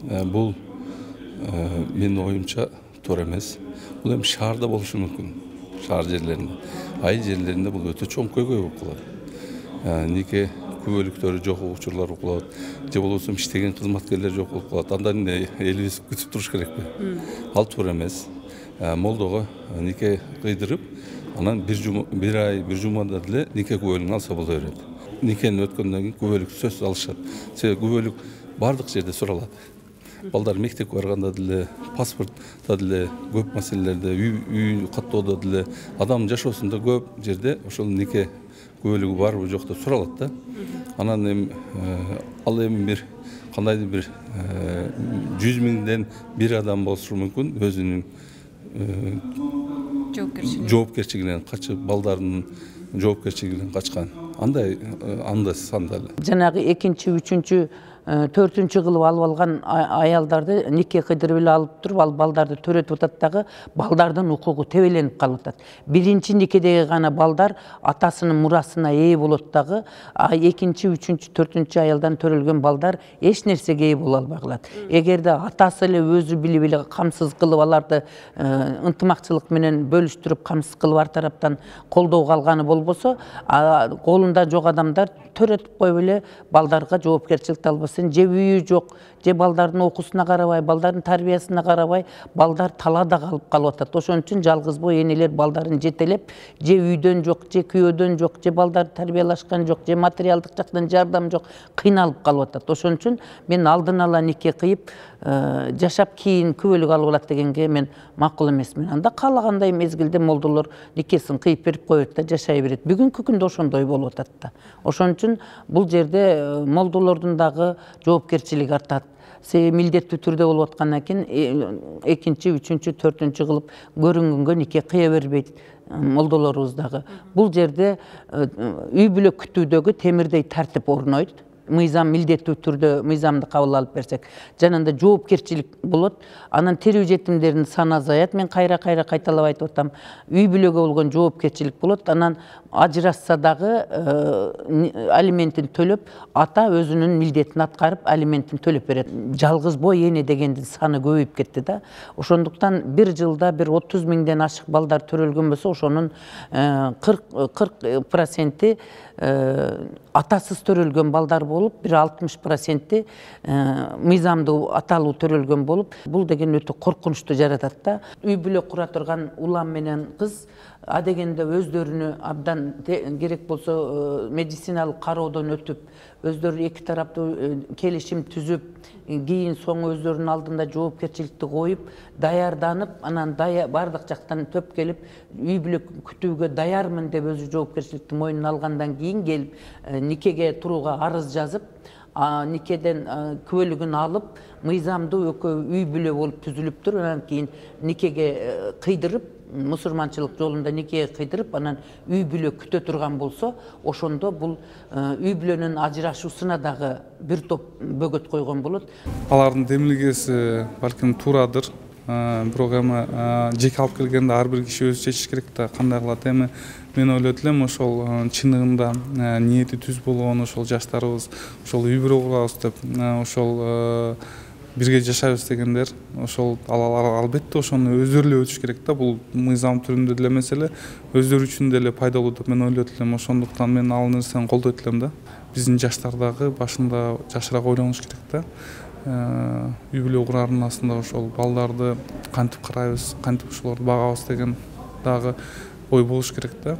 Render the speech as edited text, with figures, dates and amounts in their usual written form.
Бул менин оюмча туура эмес. Бул эми шаарда болушу мүмкүн. Шаар жерлеринде. Айыл жерлеринде бул өтө чоң көйгөй болуп калат. Нике күбөлүктөрү жок учурлар болуп калат. Же болбосо иштеген кызматкерлер жок болуп калат. Анда эмне элибиз күтүп туруш керекпи? Ал туура эмес. Молдого нике кыйдырып, анан бир ай, бир жумада деле нике күбөлүгүн алса боло берет. Никени өткөндөн кийин күбөлүк сөзсүз алышат. Себеби күбөлүк бардык жерде суралат. Балдар мектепке барганда деле, паспортто деле, көп маселелерде, үй каттоодо деле, адам жашоосунда көп жерде ошол нике күбөлүгү барбы жок деп суралат да. Анан эми ал эми бир кандайдыр бир 100 миңден бир адам болушу мүмкүн өзүнүн жоопкерчилигинен качып, балдардын жоопкерчилигинен качкан. Андай санда эле. Жанагы экинчи, үчүнчү, төртүнчү кылып алып алган аялдарды нике кыйдырып эле алып туруп, ал балдарды төрөтүп атат дагы, балдардын укугу тебеленип калып атат. Биринчи никедеги гана балдар атасынын мурасына ээ болот дагы, экинчи, үчүнчү, төртүнчү аялдан төрөлгөн балдар эч нерсеге ээ боло албай калат. Эгерде атасы эле өзү билип эле камсыз кылып аларды ынтымакчылык менен бөлүштүрүп, камсыз кылып ар тараптан колдоого алганы болбосо, колунда жок адамдар төрөтүп коюп эле балдарга жоопкерчиликти албасын, же үйү жок, же балдардын окуусуна карабай, балдардын тарбиясына карабай, балдар талаада калып атат. Ошон үчүн жалгыз бой энелер балдарын жетелеп, же үйдөн жок, же күйөөдөн жок, же балдар тарбиялашкан жок, же материалдык жактан жардам жок, кыйналып калып атат. Ошон үчүн мен алдын ала нике кыйып, жашап кийин күбөлүк алып алат дегенге мен макул эмесмин. Анда каалагандай мезгилде молдолор никесин кыйып берип коет да, жашай берет. Бүгүнкү күндө ошондой болуп атат да. Ошон үчүн бул жерде молдолордун дагы жоопкерчилиги артат. Себеби милдеттүү түрдө болуп аткандан кийин экинчи, үчүнчү, төртүнчү кылып көрүнгөнгө нике кыя бербейт молдолорубуз дагы. Бул жерде үй бүлө күтүүдөгү темирдей тартип орнойт. Мыйзам милдеттүү түрдө мыйзамды кабыл алып берсек, жанында жоопкерчилик болот. Анан тирүү жетимдердин саны азаят. Мен кайра кайталап айтып атам. Үй бүлөгө болгон жоопкерчилик болот. Анан ажырашса дагы алиментин төлөп, ата өзүнүн милдетин аткарып, алиментин төлөп берет. Жалгыз бой эне дегендин саны көбөйүп кетти да. Ошондуктан бир жылда бир 30 миңден ашык балдар төрөлгөн болсо, ошонун 40% атасыз төрөлгөн балдар болуп, бир 60% мыйзамдуу аталуу төрөлгөн болуп, бул деген өтө коркунучту жаратат да. Үй бүлө кура турган улам менен кыз адегенде өздөрүнө абдан керек болсо медициналык кароодон өтүп, өздөрү эки тараптуу келишим түзүп, кийин соң өздөрүнүн алдында жоопкерчиликти коюп, даярданып, анан бардык жактан төп келип, үй бүлө күтүүгө даярмын деп өзү жоопкерчиликти мойнуна алгандан кийин келип, никеге турууга арыз жазып, никеден күбөлүгүн алып, мыйзамдуу экөө үй бүлө болуп түзүлүптүр. Анан кийин никеге кыйдырып, мусулманчылык жолунда никеге кыйдырып, анан үй бүлө күтө турган болсо, ошондо бул үй бүлөнүн ажырашуусуна дагы бир топ бөгөт койгон болот. Алардын демилгеси балким туурадыр. Бирок эми жеке алып келгенде ар бир киши өзү чечиш керек да, кандай кылат. Эми мен ойлойт элем, ошол чындыгында ниети түз болгон ошол жаштарыбыз, ошол үй бүлө курабыз деп, ошол бирге жашайбыз дегендер, ошол албетте ошону өздөрү эле өтүш керек да. Бул мыйзам түрүндө деле эмес эле, өздөрү үчүн деле пайдалуу деп мен ойлойт элем. Ошондуктан мен ал нерсени колдойт элем да. Биздин жаштар дагы башында жакшыраак ойлонуш керек да. Үй бүлө курардын астында ошол балдарды кантип карайбыз, кантип ошолорду багабыз деген дагы ой болуш керек да.